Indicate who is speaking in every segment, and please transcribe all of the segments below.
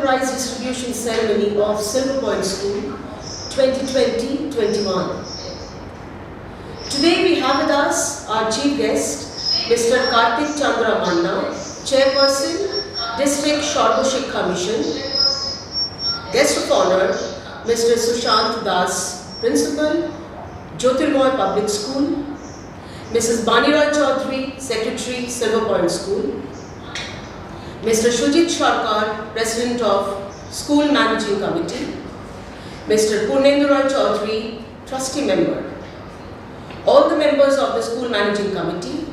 Speaker 1: Prize distribution ceremony of Silver Point School 2020-21. Today we have with us our chief guest, Mr. Kartik Chandra Manna, Chairperson, District Short Shikha Mission. Guest of honor, Mr. Sushant Das, Principal, Jyotirmoy Public School. Mrs. Baniroy Chaudhary, Secretary, Silver Point School. Mr. Shujit Sharkar, President of School Managing Committee. Mr. Purnendu Roy Chaudhary, Trustee Member. All the members of the School Managing Committee,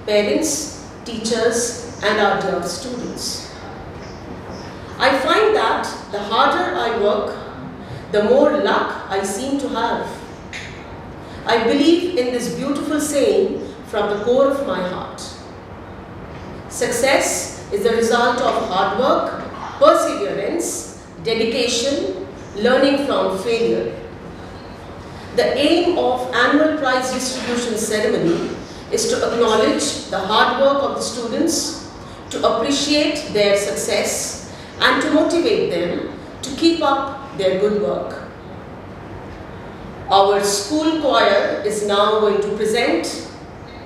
Speaker 1: parents, teachers, and our dear students. I find that the harder I work, the more luck I seem to have. I believe in this beautiful saying from the core of my heart. Success is the result of hard work, perseverance, dedication, learning from failure. The aim of annual prize distribution ceremony is to acknowledge the hard work of the students, to appreciate their success, and to motivate them to keep up their good work. Our school choir is now going to present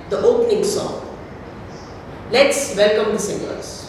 Speaker 1: the opening song. Let's welcome the singers.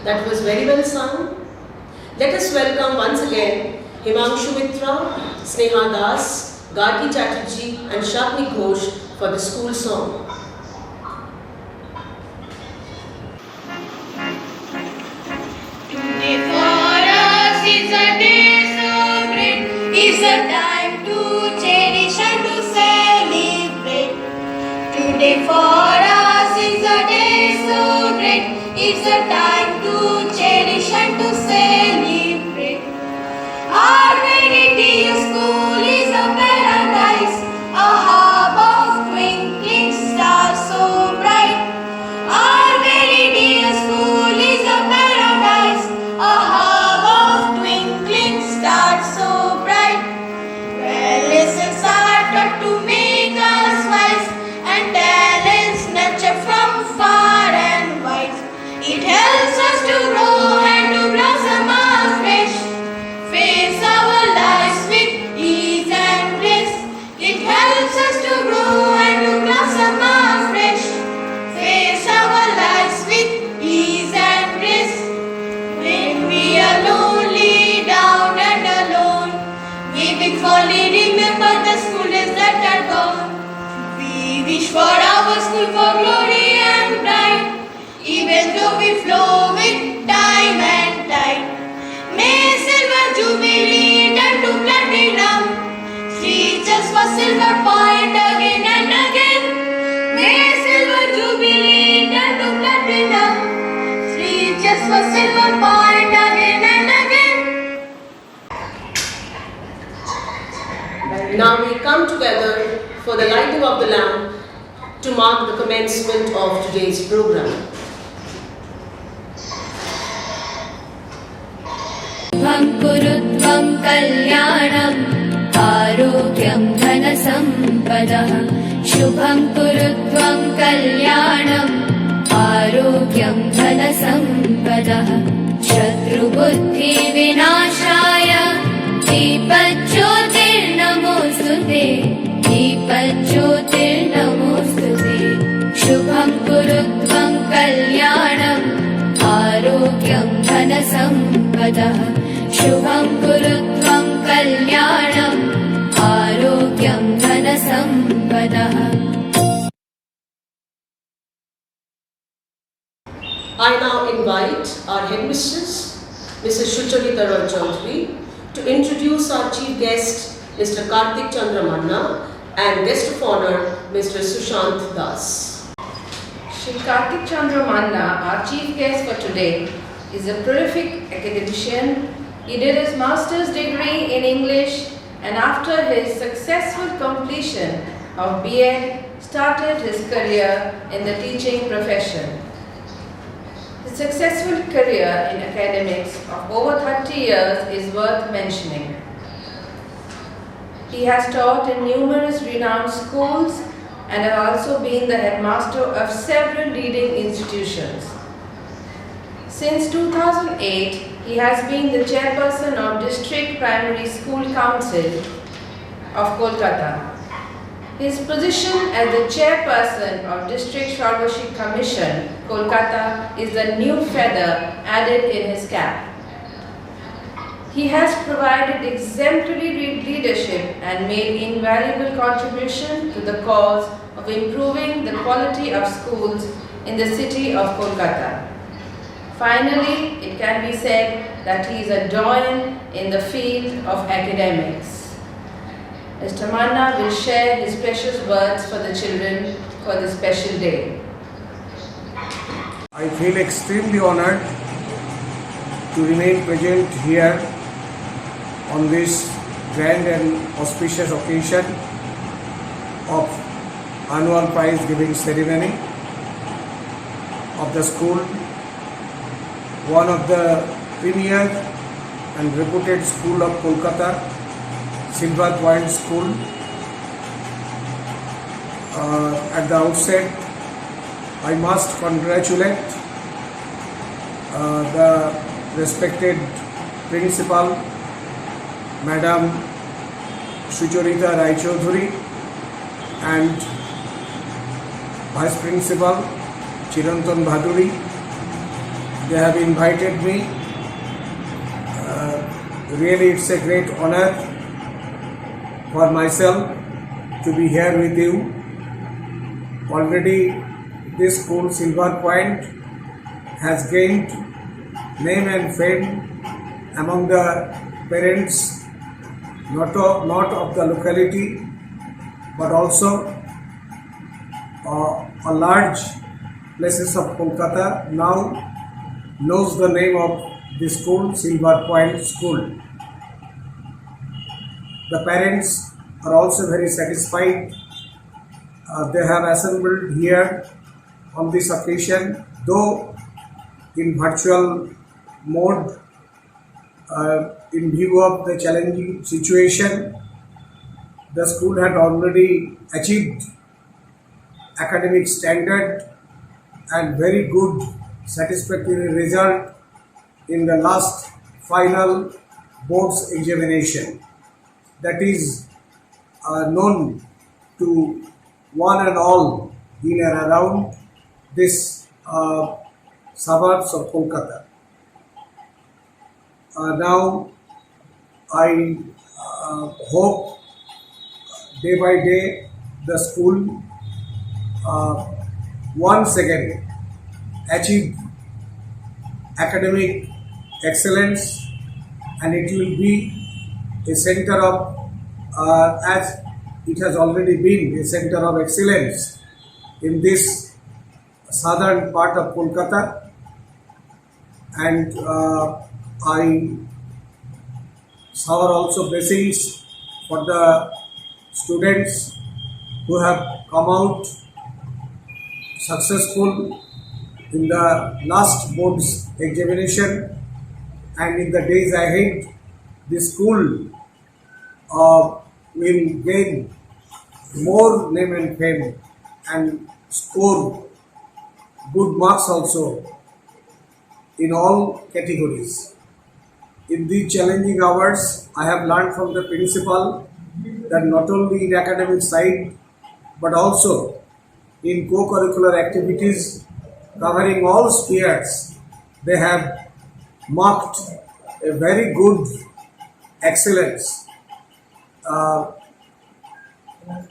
Speaker 1: That was very well sung. Let us welcome once again Himanshu Mitra, Sneha Das, Gargi Chatterjee and Shapni Ghosh for the school song.
Speaker 2: Today for us is a day so great, is a Today for us is a day so great. It's a time to cherish and to celebrate. Our very dear school is a paradise, a hub of twinkling stars so bright. Our very dear school is a paradise, a hub of twinkling stars so bright. Where lessons are taught to make us wise, and talents nurture from far and wide. It helps us to grow and to blossom afresh, face our lives with ease and grace. It helps us to grow and to blossom afresh, face our lives with ease and grace. When we are lonely, down and alone, we will fondly remember the school days that are gone. We wish for our school for glory and pride, even though we flow with time and tide. May silver jubilee turn to platinum, reach us for silver point again and again. May silver jubilee turn to platinum, reach us for silver point again and again.
Speaker 1: Now we come together for the lighting of the lamp to mark the commencement of today's program.
Speaker 3: शुभं कुरु त्वं कल्याणम् आरोग्यं धनसम्पदः शुभं कुरु त्वं कल्याणम् आरोग्यं धनसम्पदः शत्रुबुद्धिविनाशाय दीपज्योतिर्नमोऽस्तुते दीपज्योतिर्नमोऽस्तुते शुभं कुरु त्वं कल्याणम् आरोग्यं धनसम्पदः शुभं कुरु त्वं कल्याणम् आरोग्यं धनसम्पदः.
Speaker 1: I now invite our headmistress, Mrs. Sucharita Roy Chaudhary, to introduce our chief guest, Mr. Kartik Chandra Manna, and guest of honor, Mr. Sushant Das.
Speaker 4: Shri Kartik Chandra Manna, our chief guest for today, is a prolific academician. He did his master's degree in English and after his successful completion of B.Ed, started his career in the teaching profession. His successful career in academics of over 30 years is worth mentioning. He has taught in numerous renowned schools and has also been the headmaster of several leading institutions. Since 2008, he has been the chairperson of District Primary School Council of Kolkata. His position as the chairperson of District Sarva Shikha Mission, Kolkata, is the new feather added in his cap. He has provided exemplary leadership and made invaluable contribution to the cause of improving the quality of schools in the city of Kolkata. Finally, it can be said that he is a doyen in the field of academics. Mr. Manna will share his precious words for the children for this special day.
Speaker 5: I feel extremely honored to remain present here on this grand and auspicious occasion of annual prize giving ceremony of the school, one of the premier and reputed school of Kolkata, Silver Point School. At the outset, I must congratulate the respected principal, Madam Sucharita Roy Chaudhary, and Vice Principal Chirantan Bhaduri. They have invited me. Really, it's a great honor for myself to be here with you. Already, this school, Silver Point, has gained name and fame among the parents, not of the locality, but also a large places of Kolkata now knows the name of the school, Silver Point School. The parents are also very satisfied. They have assembled here on this occasion, though in virtual mode, in view of the challenging situation. The school had already achieved academic standard and very good satisfactory result in the last final board's examination. That is known to one and all in and around this suburbs of Kolkata. Now I hope day by day the school once again achieve academic excellence, and it will be a center of as it has already been a center of excellence in this southern part of Kolkata, and I shower also blessings for the students who have come out successful in the last board's examination, and in the days ahead the school will gain more name and fame and score good marks also in all categories. In these challenging hours, I have learned from the principal that not only in academic side but also in co-curricular activities covering all spheres, they have marked a very good excellence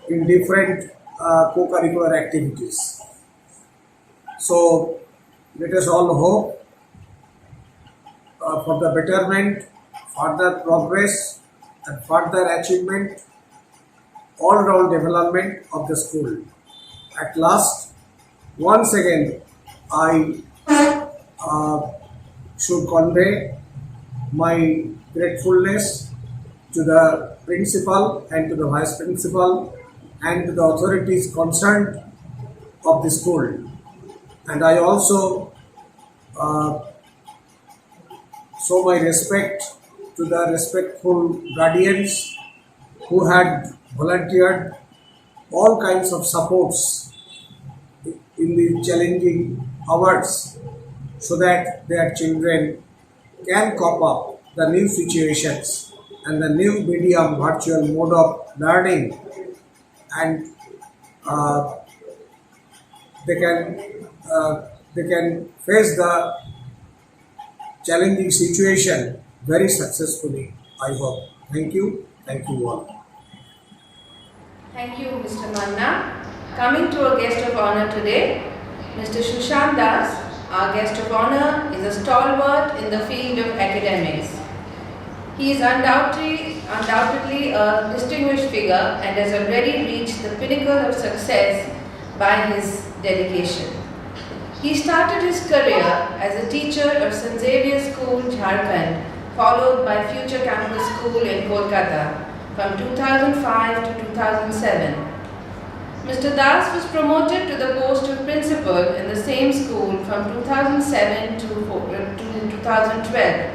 Speaker 5: in different co-curricular activities. So let us all hope for the betterment, further progress and further achievement, all-round development of the school. At last, once again, I should convey my gratefulness to the principal and to the vice principal and to the authorities concerned of the school. And I also show my respect to the respectful guardians who had volunteered all kinds of supports in the challenging hours so that their children can cope up the new situations and the new medium virtual mode of learning, and they can face the challenging situation very successfully, I hope. Thank you all.
Speaker 4: Thank you, Mr. Manna. Coming to a guest of honor today, Mr. Sushant Das. Our guest of honor is a stalwart in the field of academics. He is undoubtedly a distinguished figure and has already reached the pinnacle of success by his dedication. He started his career as a teacher of St. Xavier School, Jharkhand, followed by Future Campus School in Kolkata from 2005 to 2007. Mr. Das was promoted to the post of principal in the same school from 2007 to 2012.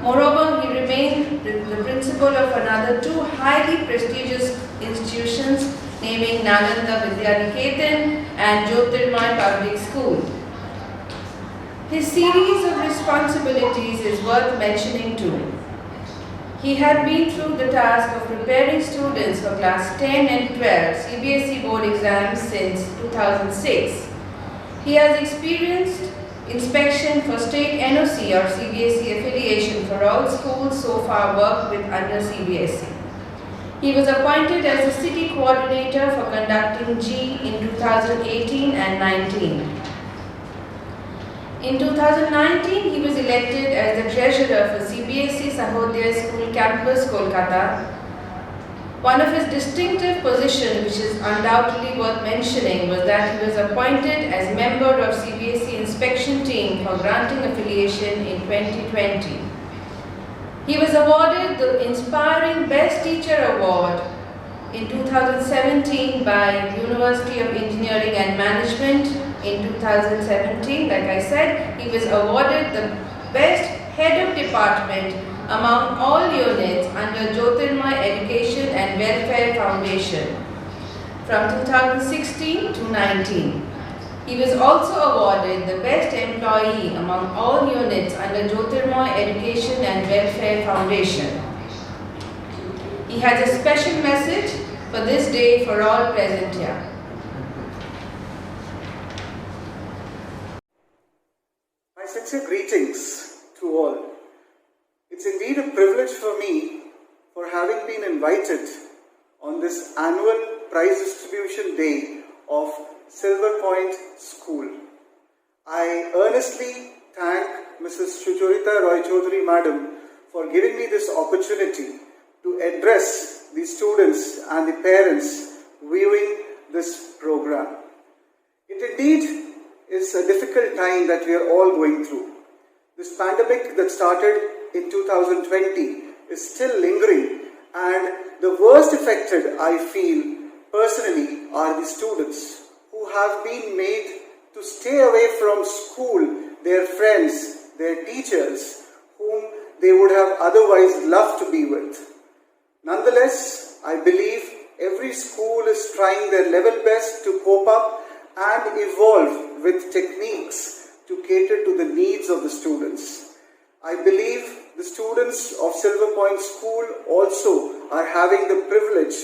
Speaker 4: Moreover, he remained the principal of another two highly prestigious institutions, naming Nalanda Vidyaniketan and Jyotirmay Public School. His series of responsibilities is worth mentioning too. He had been through the task of preparing students for class 10 and 12 CBSE board exams since 2006. He has experienced inspection for state NOC or CBSE affiliation for all schools so far worked with under CBSE. He was appointed as the city coordinator for conducting G in 2018 and 19. In 2019, he was elected as the treasurer for CBSE Sahodaya School Campus, Kolkata. One of his distinctive positions, which is undoubtedly worth mentioning, was that he was appointed as member of CBSE inspection team for granting affiliation in 2020. He was awarded the Inspiring Best Teacher Award in 2017 by University of Engineering and Management. In 2017, like I said, he was awarded the Best Head of Department among all units under Jyotirmay Education and Welfare Foundation from 2016 to 19. He was also awarded the Best Employee among all units under Jyotirmay Education and Welfare Foundation. He has a special message for this day for all present here.
Speaker 6: My sincere greetings to all. It's indeed a privilege for me for having been invited on this annual prize distribution day of Silver Point School. I earnestly thank Mrs. Sucharita Roy Chaudhary Madam for giving me this opportunity to address the students and the parents viewing this program. It indeed is a difficult time that we are all going through. This pandemic that started in 2020 is still lingering, and the worst affected, I feel personally, are the students who have been made to stay away from school, their friends, their teachers, whom they would have otherwise loved to be with. Nonetheless, I believe every school is trying their level best to cope up and evolve with techniques to cater to the needs of the students. I believe the students of Silver Point School also are having the privilege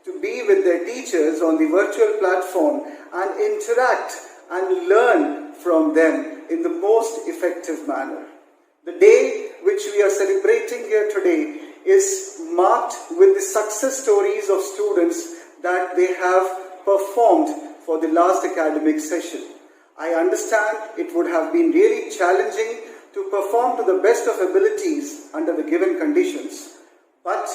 Speaker 6: to be with their teachers on the virtual platform and interact and learn from them in the most effective manner. The day which we are celebrating here today is marked with the success stories of students that they have performed for the last academic session. I understand it would have been really challenging to perform to the best of abilities under the given conditions. But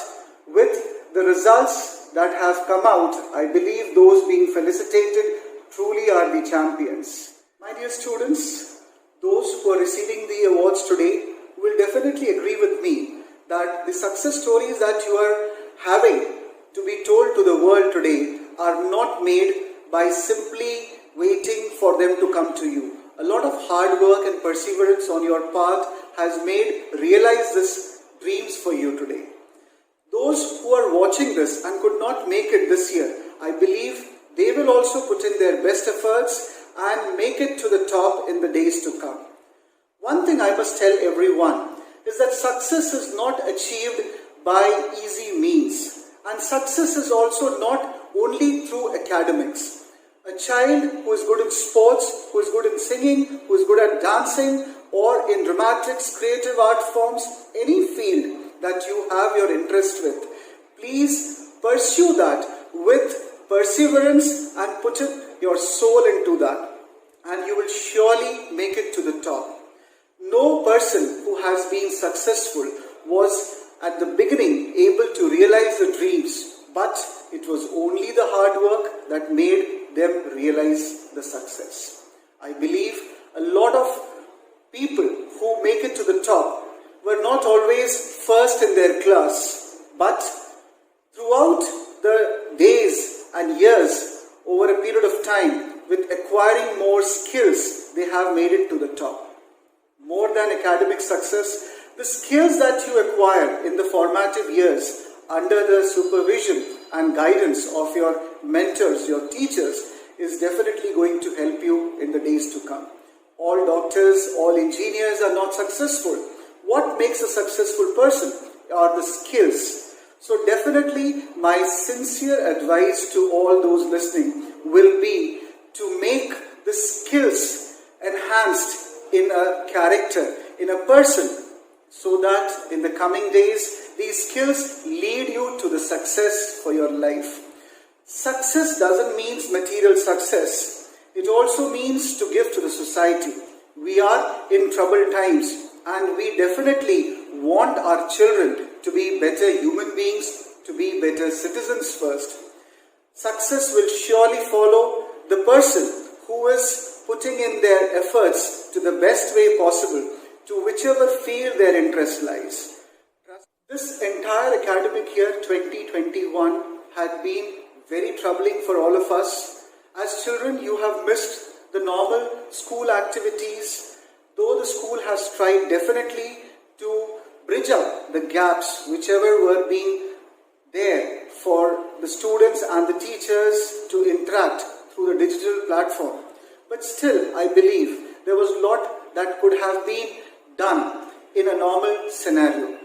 Speaker 6: with the results that have come out, I believe those being felicitated truly are the champions. My dear students, those who are receiving the awards today will definitely agree with me that the success stories that you are having to be told to the world today are not made by simply waiting for them to come to you. A lot of hard work and perseverance on your path has made realize these dreams for you today. Those who are watching this and could not make it this year, I believe they will also put in their best efforts and make it to the top in the days to come. One thing I must tell everyone is that success is not achieved by easy means, and success is also not only through academics. A child who is good in sports, who is good in singing, who is good at dancing, or in dramatics, creative art forms, any field that you have your interest with, please pursue that with perseverance and put your soul into that, and you will surely make it to the top. No person who has been successful was at the beginning able to realize the dreams, but it was only the hard work that made them realize the success. I believe a lot of people who make it to the top were not always first in their class, but throughout the days and years over a period of time, with acquiring more skills, they have made it to the top. More than academic success, the skills that you acquire in the formative years under the supervision and guidance of your mentors, your teachers, is definitely going to help you in the days to come. All doctors, all engineers are not successful. What makes a successful person are the skills. So definitely my sincere advice to all those listening will be to make the skills enhanced in a character, in a person, so that in the coming days, these skills lead you to the success for your life. Success doesn't mean material success. It also means to give to the society. We are in troubled times, and we definitely want our children to be better human beings, to to be better citizens first. Success will surely follow the person who is putting in their efforts to the best way possible to whichever field their interest lies. This entire academic year 2021 had been very troubling for all of us. As children, you have missed the normal school activities, though the school has tried definitely to bridge up the gaps whichever were being there for the students and the teachers to interact through the digital platform. But still, I believe there was a lot that could have been done in a normal scenario.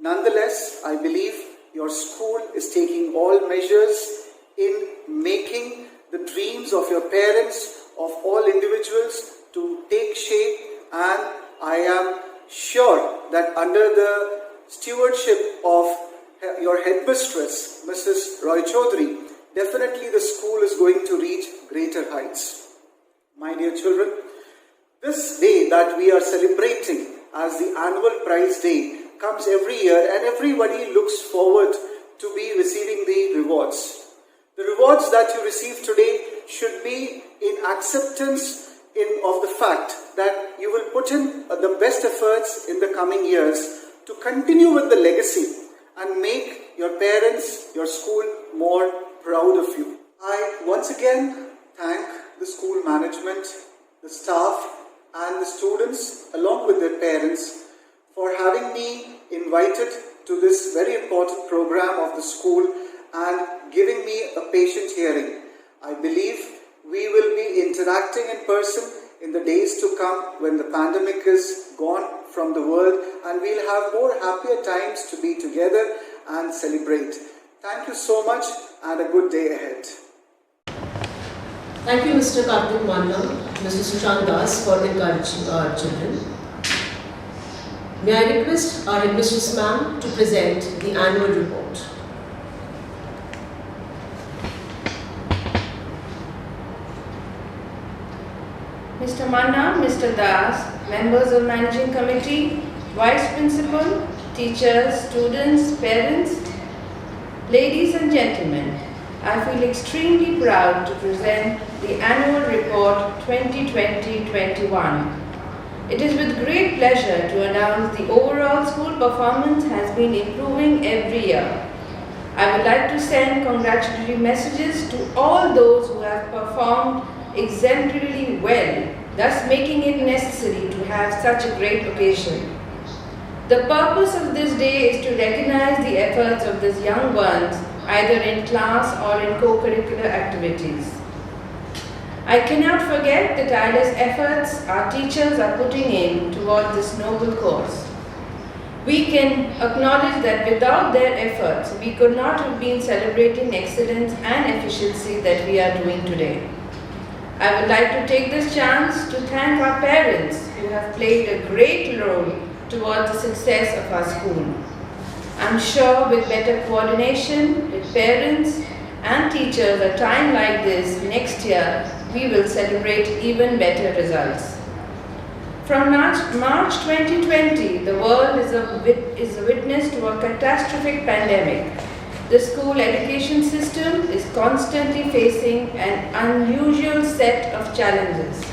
Speaker 6: Nonetheless, I believe your school is taking all measures in making the dreams of your parents, of all individuals, to take shape, and I am sure that under the stewardship of your headmistress, Mrs. Roy Chaudhary, definitely the school is going to reach greater heights. My dear children, this day that we are celebrating as the annual prize day comes every year, and everybody looks forward to be receiving the rewards. The rewards that you receive today should be in acceptance of the fact that you will put in the best efforts in the coming years to continue with the legacy and make your parents, your school more proud of you. I once again thank the school management, the staff and the students along with their parents for having me invited to this very important program of the school and giving me a patient hearing. I believe we will be interacting in person in the days to come when the pandemic is gone from the world, and we'll have more happier times to be together and celebrate. Thank you so much and a good day ahead.
Speaker 1: Thank you, Mr. Kartik Manna, Mr. Sushant Das, for encouraging our children. May I request our headmistress ma'am to present the annual report.
Speaker 4: Mr. Manna, Mr. Das, members of Managing Committee, Vice Principal, teachers, students, parents, ladies and gentlemen, I feel extremely proud to present the annual report 2020-21. It is with great pleasure to announce the overall school performance has been improving every year. I would like to send congratulatory messages to all those who have performed exemplarily well, thus making it necessary to have such a great occasion. The purpose of this day is to recognize the efforts of these young ones, either in class or in co-curricular activities. I cannot forget the tireless efforts our teachers are putting in toward this noble cause. We can acknowledge that without their efforts, we could not have been celebrating excellence and efficiency that we are doing today. I would like to take this chance to thank our parents who have played a great role towards the success of our school. I'm sure with better coordination with parents and teachers at a time like this next year, we will celebrate even better results. From March 2020, the world is a witness to a catastrophic pandemic. The school education system is constantly facing an unusual set of challenges.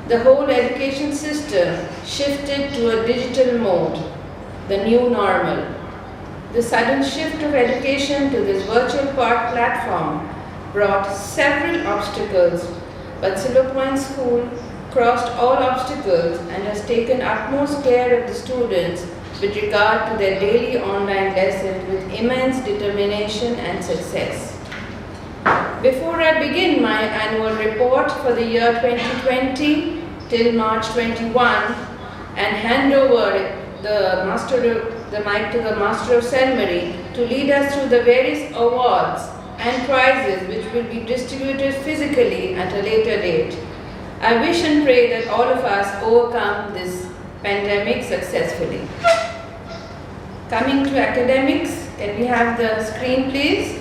Speaker 4: The whole education system shifted to a digital mode, the new normal. The sudden shift of education to this virtual platform brought several obstacles, but Silo Point School crossed all obstacles and has taken utmost care of the students with regard to their daily online lessons with immense determination and success. Before I begin my annual report for the year 2020 till March 21 and hand over the mic to the Master of Ceremony to lead us through the various awards and prizes which will be distributed physically at a later date, I wish and pray that all of us overcome this pandemic successfully. Coming to academics, can we have the screen please?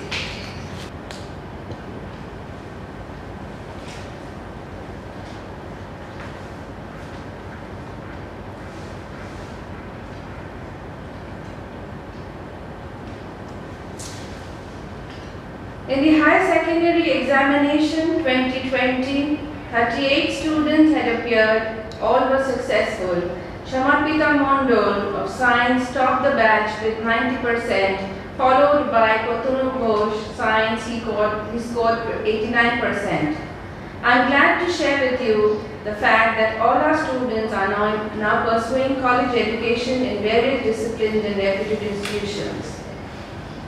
Speaker 4: In the higher secondary examination 2020, 38 students had appeared, all were successful. Shamarpita Mondol of Science topped the batch with 90%, followed by Kotunu Ghosh, Science, he scored 89%. I'm glad to share with you the fact that all our students are now pursuing college education in various disciplines in reputed institutions.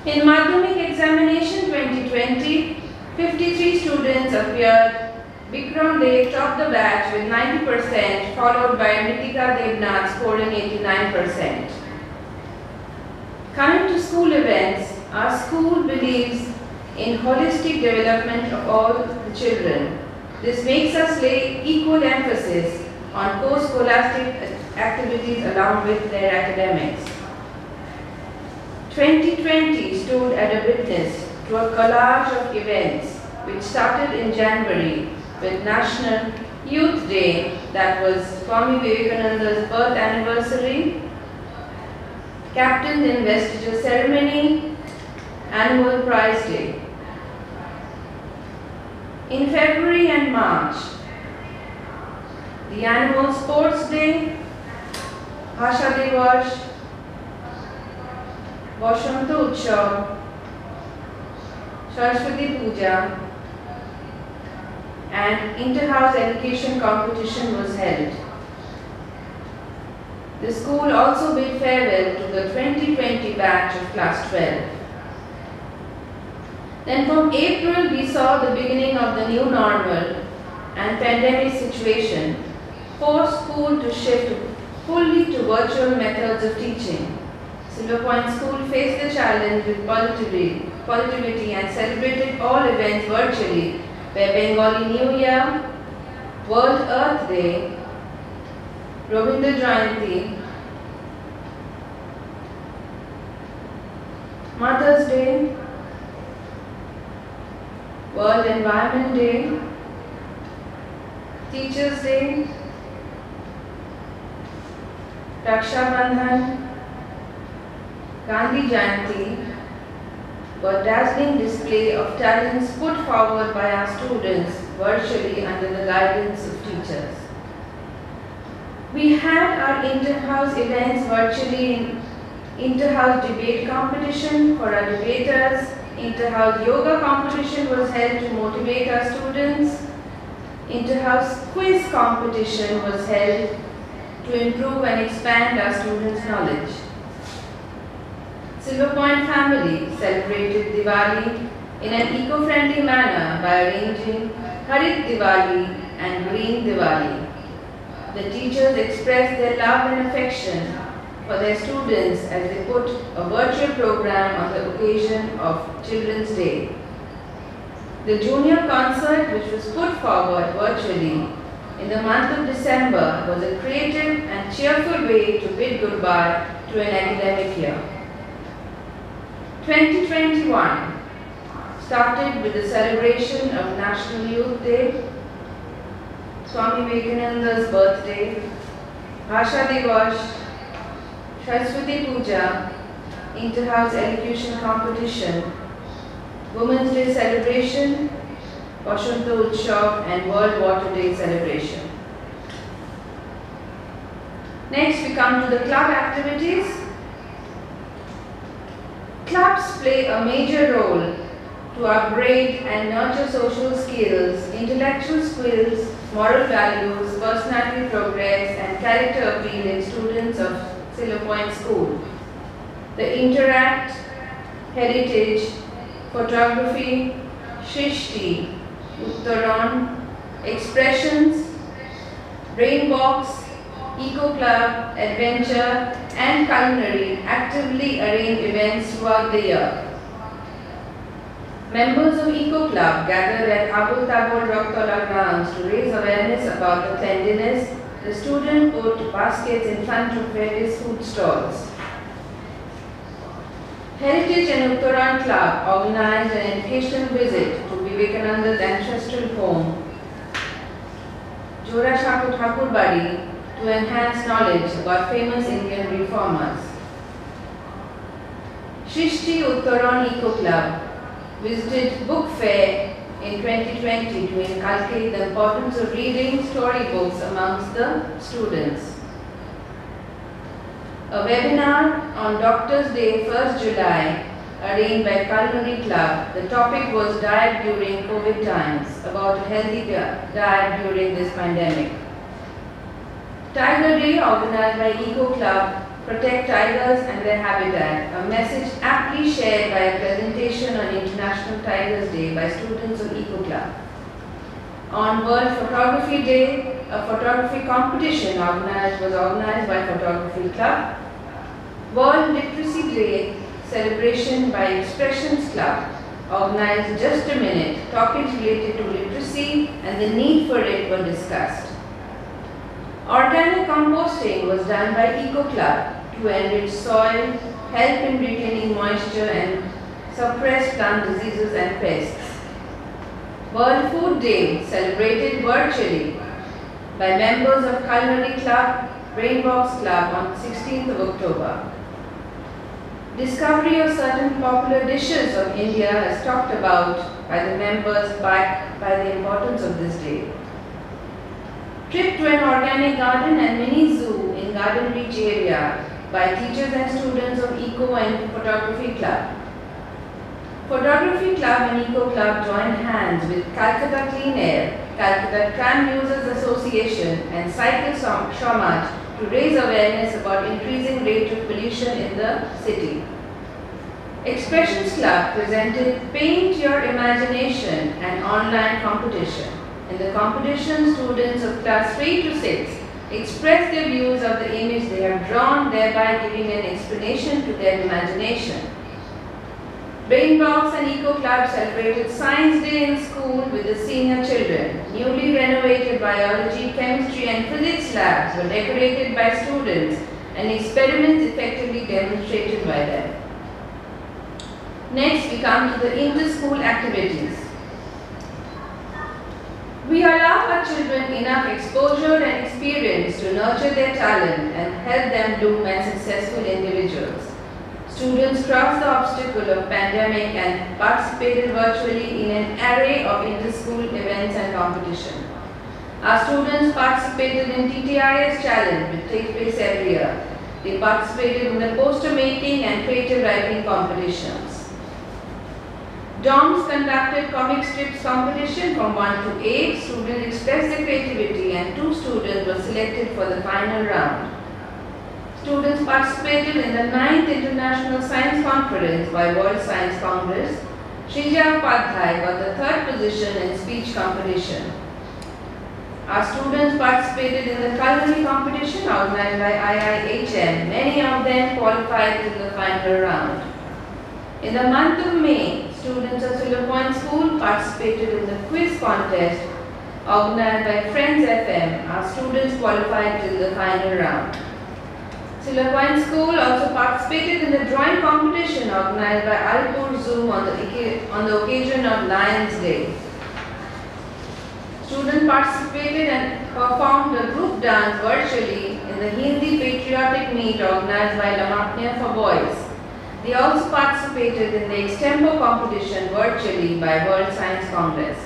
Speaker 4: In Madhyamik examination 2020, 53 students appeared. Bikram Dev topped the batch with 90%, followed by Nitika Devnath scoring 89%. Coming to school events, our school believes in holistic development of all the children. This makes us lay equal emphasis on co-scholastic activities along with their academics. 2020 stood as a witness to a collage of events which started in January with National Youth Day, that was Swami Vivekananda's birth anniversary, Captain's Investiture Ceremony, Annual Prize Day. In February and March, the Annual Sports Day, Bhasha Divas, Vashanta Utsav, Saraswati Puja, and inter-house education competition was held. The school also bid farewell to the 2020 batch of class 12. Then from April we saw the beginning of the new normal and pandemic situation forced school to shift fully to virtual methods of teaching. Silver Point School faced the challenge with positivity and celebrated all events virtually, where Bengali New Year, World Earth Day, Rabindra Jayanti, Mother's Day, World Environment Day, Teachers Day, Raksha Bandhan, Gandhi Jayanti were dazzling display of talents put forward by our students virtually under the guidance of teachers. We had our inter-house events virtually in inter-house debate competition for our debaters. Inter-house yoga competition was held to motivate our students. Inter-house quiz competition was held to improve and expand our students' knowledge. Silver Point family celebrated Diwali in an eco-friendly manner by arranging Harit Diwali and Green Diwali. The teachers expressed their love and affection for their students as they put a virtual program on the occasion of Children's Day. The junior concert, which was put forward virtually in the month of December, was a creative and cheerful way to bid goodbye to an academic year. 2021 started with the celebration of National Youth Day, Swami Vivekananda's birthday, Bhasha Divas, Saraswati Puja, inter-house elocution competition, Women's Day celebration, Vashanta Utsav, and World Water Day celebration. Next we come to the club activities. Clubs play a major role to upgrade and nurture social skills, intellectual skills, moral values, personality progress, and character appeal in students of Silver Point School. The Interact, Heritage, Photography, Shrishti, Uttaran, Expressions, Brainbox, Eco Club, Adventure, and Culinary actively arrange events throughout the year. Members of Eco Club gathered at Abul Tabor Rocktola grounds to raise awareness about the cleanliness. The students put baskets in front of various food stalls. Heritage and Uttaran Club organized an educational visit to Vivekananda's ancestral home, Jora Shaku Thakur Badi, to enhance knowledge about famous Indian reformers. Shrishti Uttaran Eco Club visited Book Fair in 2020 to inculcate the importance of reading storybooks amongst the students. A webinar on Doctors' Day 1st July arranged by Culinary Club. The topic was diet during COVID times, about a healthy diet during this pandemic. Tiger Day organized by Eco Club, Protect Tigers and Their Habitat, a message aptly shared by a presentation on International Tigers Day by students of Eco Club. On World Photography Day, a photography competition was organized by Photography Club. World Literacy Day celebration by Expressions Club organized Just a Minute. Topics related to literacy and the need for it were discussed. Organic composting was done by Eco Club to enrich soil, help in retaining moisture and suppress plant diseases and pests. World Food Day celebrated virtually by members of Culinary Club, Brainbox Club on 16th of October. Discovery of certain popular dishes of India is talked about by the members backed by the importance of this day. Trip to an organic garden and mini zoo in Garden Reach area by teachers and students of Eco and Photography Club. Photography Club and Eco Club joined hands with Calcutta Clean Air, Calcutta Tram Users Association and Cycle Samaj to raise awareness about increasing rate of pollution in the city. Expressions Club presented Paint Your Imagination, an online competition. In the competition, students of class 3 to 6 expressed their views of the image they have drawn, thereby giving an explanation to their imagination. Brainbox and Eco Club celebrated Science Day in school with the senior children. Newly renovated biology, chemistry and physics labs were decorated by students and experiments effectively demonstrated by them. Next, we come to the inter-school activities. We allow our children enough exposure and experience to nurture their talent and help them bloom as successful individuals. Students crossed the obstacle of pandemic and participated virtually in an array of inter-school events and competition. Our students participated in TTIS Challenge, which takes place every year. They participated in the poster making and creative writing competitions. DOMS conducted comic strips competition from 1 to 8. Students expressed their creativity and 2 students were selected for the final round. Students participated in the 9th International Science Conference by World Science Congress. Shrija Upadhyay got the 3rd position in speech competition. Our students participated in the culinary competition organized by IIHM. Many of them qualified to the final round. In the month of May, students of Silver Point School participated in the quiz contest organized by Friends FM. Our students qualified to the final round. Silver Point School also participated in the drawing competition organized by Alipur Zoo on the occasion of Lions Day. Students participated and performed a group dance virtually in the Hindi Patriotic Meet organized by Lamaknia for Boys. They also participated in the extempo competition virtually by World Science Congress.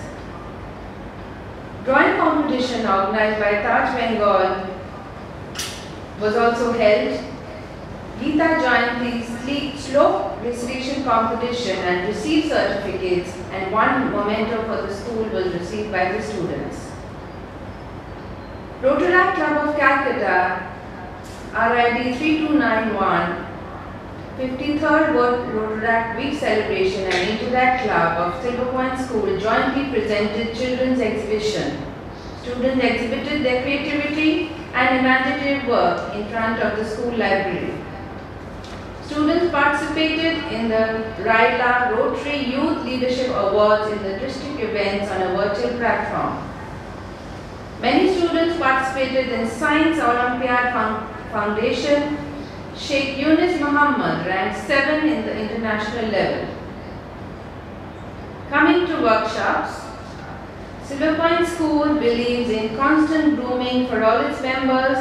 Speaker 4: Drawing competition organized by Taj Bengal was also held. Geeta joined the slope recitation competition and received certificates, and one memento for the school was received by the students. Rotaract Club of Calcutta, RID 3291, 53rd World Rotaract Week Celebration and Interact Club of Silver Point School jointly presented children's exhibition. Students exhibited their creativity and imaginative work in front of the school library. Students participated in the Raila Rotary Youth Leadership Awards in the district events on a virtual platform. Many students participated in Science Olympiad Foundation. Sheikh Yunus Muhammad ranked 7 in the international level. Coming to workshops, Silver Point School believes in constant grooming for all its members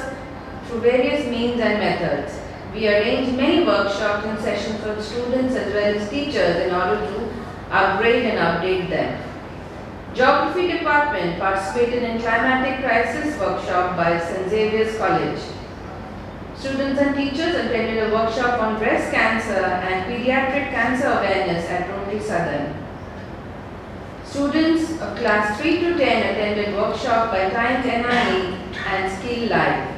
Speaker 4: through various means and methods. We arrange many workshops and sessions for students as well as teachers in order to upgrade and update them. Geography department participated in climatic crisis workshop by St. Xavier's College. Students and teachers attended a workshop on breast cancer and pediatric cancer awareness at Rotary Southern. Students of class 3 to 10 attended workshop by Times NIE and Skill Life.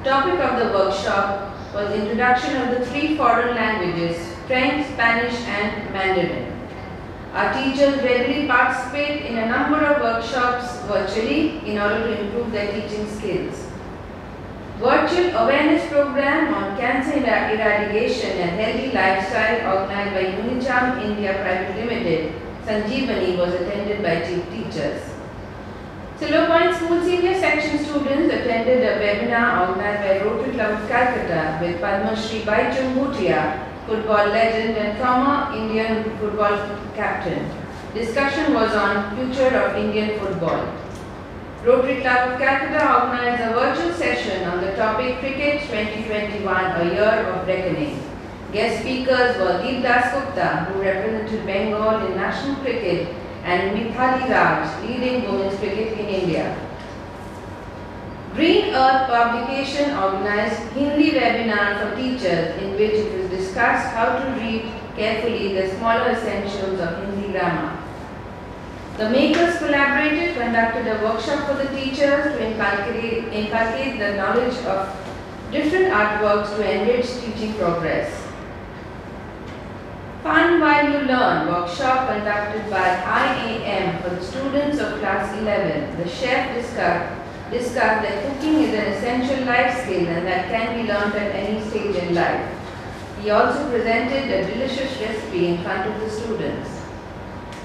Speaker 4: Topic of the workshop was introduction of the 3 foreign languages, French, Spanish and Mandarin. Our teachers regularly participate in a number of workshops virtually in order to improve their teaching skills. Virtual awareness program on cancer eradication and healthy lifestyle organized by Unicharm India Private Limited, Sanjeevani, was attended by chief teachers. Silver Point School senior section students attended a webinar organized by Rotary Club of Calcutta with Padma Shri Baichung Bhutia, football legend and former Indian football captain. Discussion was on future of Indian football. Rotary Club of Calcutta organized a virtual session on the topic Cricket 2021, a year of reckoning. Guest speakers were Deep Das Gupta, who represented Bengal in national cricket, and Mithali Raj, leading women's cricket in India. Green Earth publication organized Hindi webinar for teachers in which it was discussed how to read carefully the smaller essentials of Hindi grammar. The makers collaborated, conducted a workshop for the teachers to inculcate the knowledge of different artworks to enrich teaching progress. Fun While You Learn workshop conducted by IAM for the students of class 11. The chef discussed that cooking is an essential life skill and that can be learned at any stage in life. He also presented a delicious recipe in front of the students.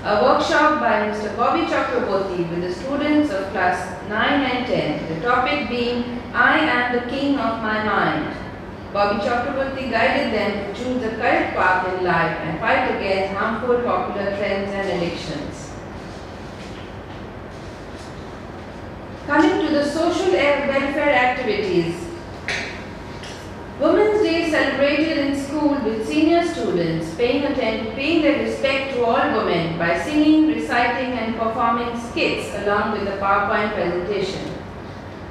Speaker 4: A workshop by Mr. Bobby Chakraborty with the students of class 9 and 10, the topic being I am the king of my mind. Bobby Chakraborty guided them to choose the correct path in life and fight against harmful popular trends and addictions. Coming to the social welfare activities. Women's Day celebrated in school with senior students paying their respect to all women by singing, reciting and performing skits along with a PowerPoint presentation.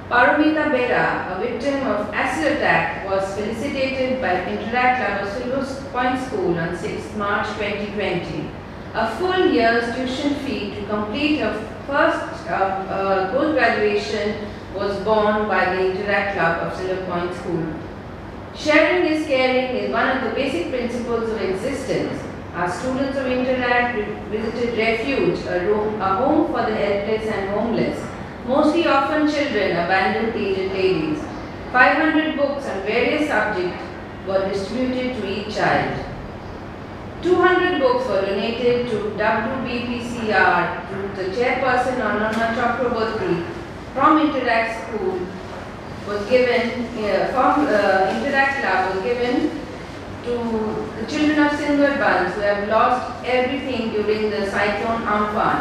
Speaker 4: Paramita Bera, a victim of acid attack, was felicitated by Interact Club of Silver Point School on 6 March 2020. A full year's tuition fee to complete her first post-graduation was borne by the Interact Club of Silver Point School. Sharing is caring is one of the basic principles of existence. Our students of Interact visited Refuge, a home for the helpless and homeless, mostly orphan children, abandoned aged ladies. 500 books on various subjects were distributed to each child. 200 books were donated to WBPCR to the chairperson Ananna Chakraborty from Interact School. Interact Club was given to the children of Sundarbans who have lost everything during the cyclone Amphan.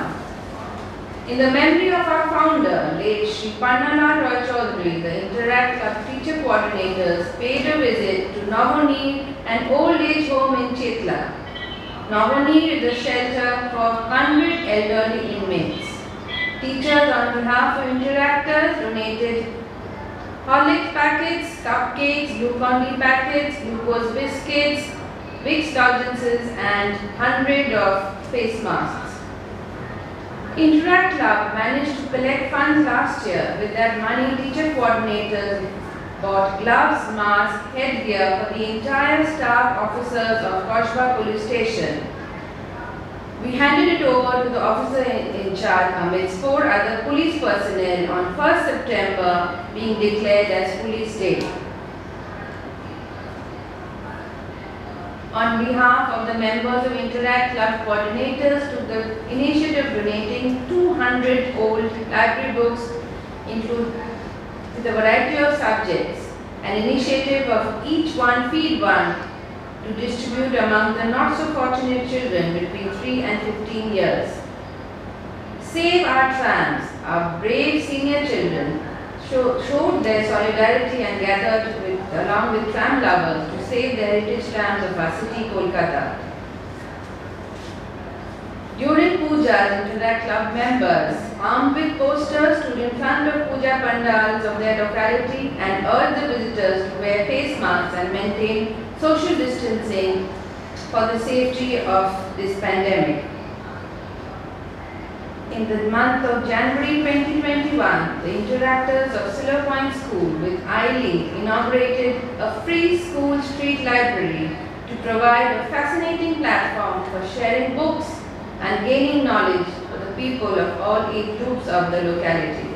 Speaker 4: In the memory of our founder, late Shri Pannalal Roy Chaudhary, the Interact Club teacher coordinators paid a visit to Navani, an old age home in Chetla. Navani is a shelter for 100 elderly inmates. Teachers on behalf of Interactors donated Horlicks packets, cupcakes, Glucon-D packets, glucose biscuits, Vicks indulgences and 100 of face masks. Interact Club managed to collect funds last year. With that money, teacher coordinators bought gloves, masks, headgear for the entire staff officers of Koshba Police Station. We handed it over to the officer in charge amidst 4 other police personnel on 1st September being declared as Police Day. On behalf of the members of Interact Club coordinators took the initiative of donating 200 old library books with a variety of subjects, an initiative of Each One Feed One to distribute among the not so fortunate children between 3 and 15 years. Save Our Trams, our brave senior children, showed their solidarity and gathered along with tram lovers to save the heritage trams of our city, Kolkata. During pujas, Interact Club members, armed with posters, stood in front of puja pandals of their locality and urged the visitors to wear face masks and maintain social distancing for the safety of this pandemic. In the month of January 2021, the interactors of Silver Point School with ILE inaugurated a free school street library to provide a fascinating platform for sharing books and gaining knowledge for the people of all age groups of the locality.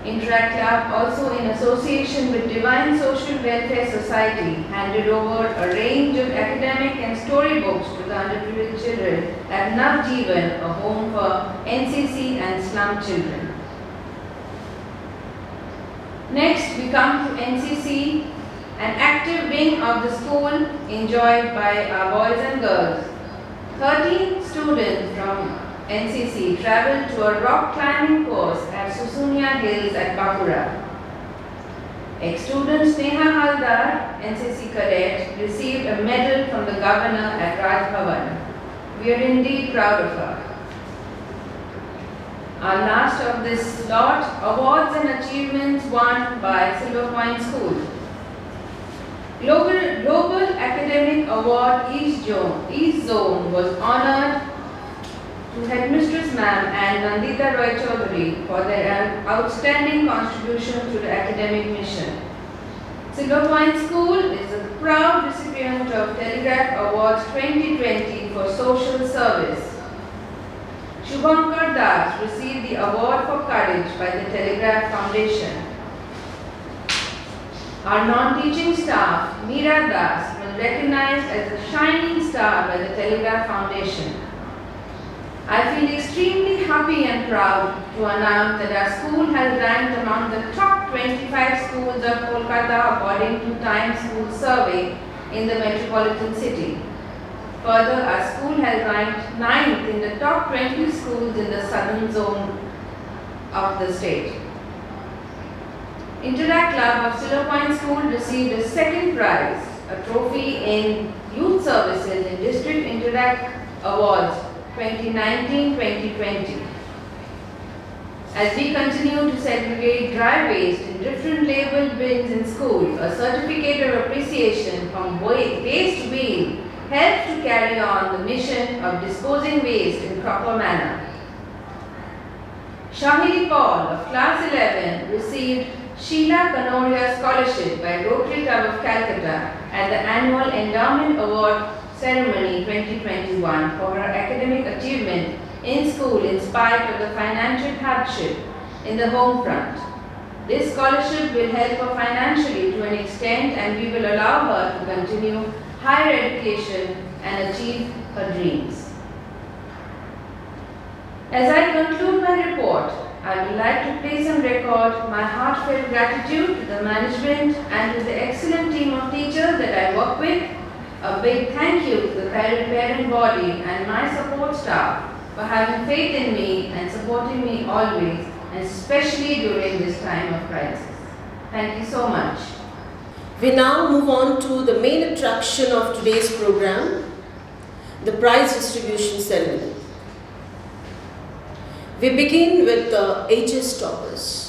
Speaker 4: Interact Club, also in association with Divine Social Welfare Society, handed over a range of academic and storybooks to the underprivileged children at Navjeevan, a home for NCC and slum children. Next, we come to NCC, an active wing of the school enjoyed by our boys and girls. 13 students from NCC travelled to a rock climbing course at Susunia Hills at Bakura. Ex-student Sneha Haldar, NCC cadet, received a medal from the governor at Raj Bhavan. We are indeed proud of her. Our last of this lot, awards and achievements won by Silver Point School. Global Academic Award East Zone was honoured to Headmistress Ma'am and Nandita Roy Chaudhary for their outstanding contribution to the academic mission. Silver Point School is a proud recipient of Telegraph Awards 2020 for social service. Shubhankar Das received the award for courage by the Telegraph Foundation. Our non-teaching staff, Meera Das, was recognized as a shining star by the Telegraph Foundation. I feel extremely happy and proud to announce that our school has ranked among the top 25 schools of Kolkata according to Times School Survey in the metropolitan city. Further, our school has ranked 9th in the top 20 schools in the southern zone of the state. Interact Club of Silver Point School received a second prize, a trophy in Youth Services in District Interact Awards 2019-2020. As we continue to segregate dry waste in different labeled bins in school, a certificate of appreciation from Waste Wheel helps to carry on the mission of disposing waste in proper manner. Shahidi Paul of Class 11 received Sheila Kanoria Scholarship by Rotary Club of Calcutta at the annual Endowment Award Ceremony 2021 for her academic achievement in school in spite of the financial hardship in the home front. This scholarship will help her financially to an extent, and we will allow her to continue higher education and achieve her dreams. As I conclude my report, I would like to place on record my heartfelt gratitude to the management and to the excellent team of teachers that I work with. A big thank you to the parent body and my support staff for having faith in me and supporting me always, and especially during this time of crisis. Thank you so much.
Speaker 1: We now move on to the main attraction of today's program, the prize distribution ceremony. We begin with the HS toppers.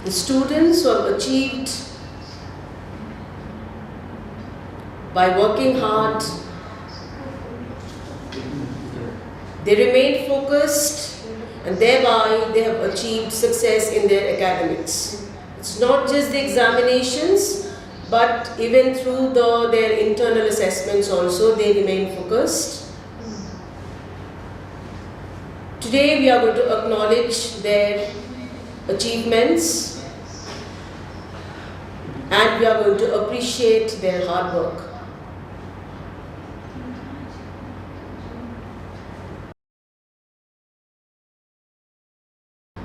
Speaker 1: The students who have achieved by working hard, they remain focused, and thereby they have achieved success in their academics. It's not just the examinations, but even through their internal assessments also, they remain focused. Today we are going to acknowledge their achievements, and we are going to appreciate their hard work.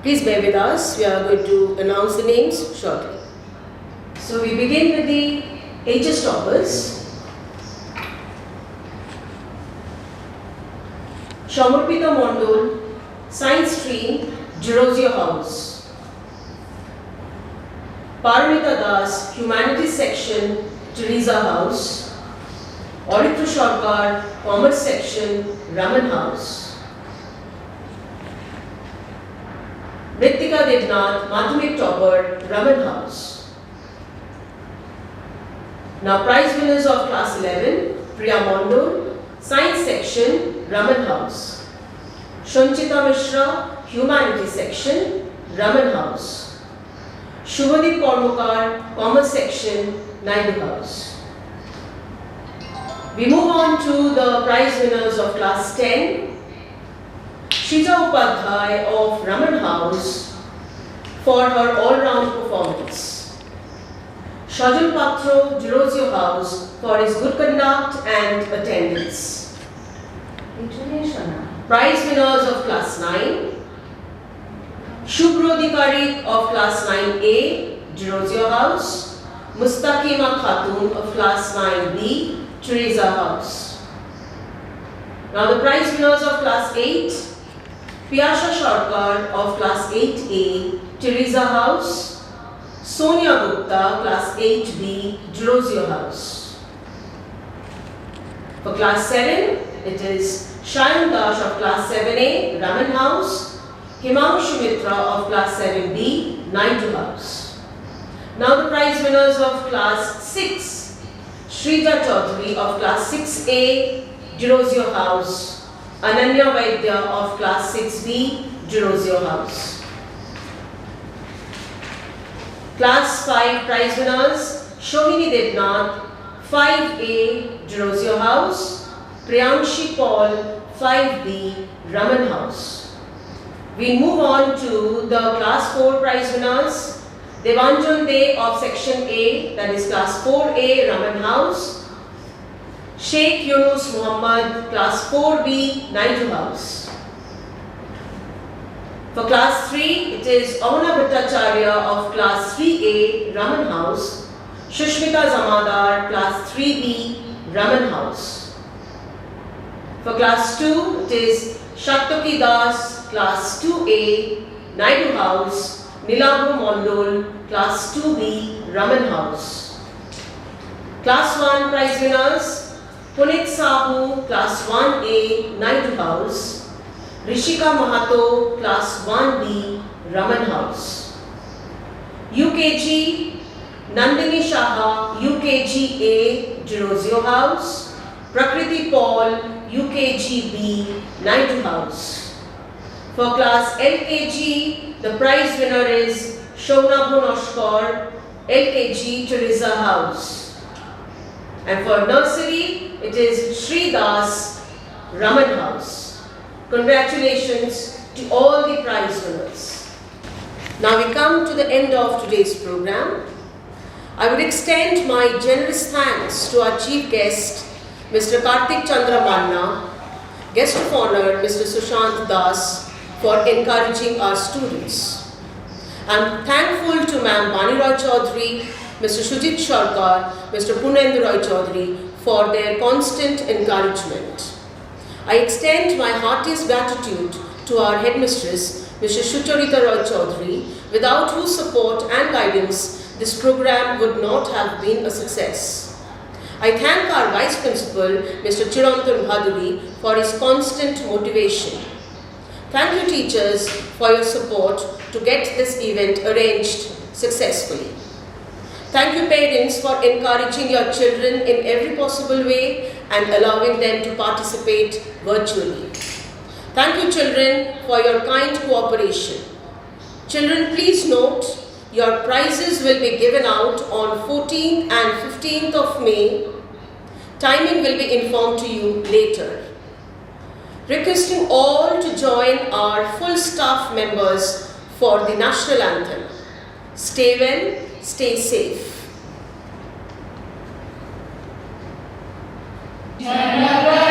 Speaker 1: Please bear with us, we are going to announce the names shortly. So we begin with the HS toppers. Shamurpita Mondol Science stream, Jerosio House. Paramita Das, Humanities section, Teresa House. Auditra Sarkar, Commerce section, Raman House. Ritika Devnath, Madhyamik topper, Raman House. Now prize winners of class 11, Priya Mondol, Science section, Raman House. Shanchita Mishra, Humanities section, Raman House. Shubhadeep Kormukar, Commerce section, Naidu House. We move on to the prize winners of class 10. Shita Upadhyay of Raman House for her all-round performance. Shajul Patro, Jerosio House for his good conduct and attendance. Prize winners of class 9. Shubhro Dikarik of class 9A, Jerosio House. Mustaqima Khatun of class 9B, Teresa House. Now the prize winners of class 8. Piyasha Sarkar of class 8A, Teresa House. Sonia Gupta, class 8B, Jerosio House. For class 7, it is Shayan Dash of class 7A, Raman House. Himanshu Mitra of class 7B, Naidu House. Now the prize winners of class 6. Shrija Chaudhary of class 6A, Jerosio House. Ananya Vaidya of class 6B, Jerosio House. Class 5 prize winners, Shohini Devnath, 5A, Jerosio House. Priyanshi Paul, 5B, Raman House. We move on to the class 4 prize winners. Devanjan De of section A, that is class 4A, Raman House. Sheikh Yunus Muhammad, class 4B, Naidu House. For class 3, it is Avana Bhattacharya of class 3A, Raman House. Shushmita Zamadar, class 3B, Raman House. For class 2, it is Shaktoki Das, class 2A, Naidu House. Nilabu Mondol, class 2B, Raman House. Class 1 prize winners, Punit Sahu, class 1A, Naidu House. Rishika Mahato, class 1B, Raman House. UKG, Nandini Shaha, UKG-A, Jerosio House. Prakriti Paul, UKG-B, Naidu House. For class LKG, the prize winner is Shona Bhunoshkar, LKG, Teresa House. And for nursery, it is Shri Das, Raman House. Congratulations to all the prize winners. Now we come to the end of today's program. I would extend my generous thanks to our chief guest, Mr. Kartik Chandra Manna, guest of honor, Mr. Sushant Das, for encouraging our students. I am thankful to Ma'am Bani Roy Chaudhary, Mr. Shujit Sarkar, Mr. Punendu Roy Chaudhary for their constant encouragement. I extend my heartiest gratitude to our headmistress, Mrs. Shucharita Roy Chaudhary, without whose support and guidance this program would not have been a success. I thank our Vice Principal, Mr. Chiranthan Bhaduri, for his constant motivation. Thank you teachers for your support to get this event arranged successfully. Thank you parents for encouraging your children in every possible way and allowing them to participate virtually. Thank you children for your kind cooperation. Children, please note your prizes will be given out on 14th and 15th of May. Timing will be informed to you later. Requesting all to join our full staff members for the national anthem. Stay well, stay safe.
Speaker 2: Jai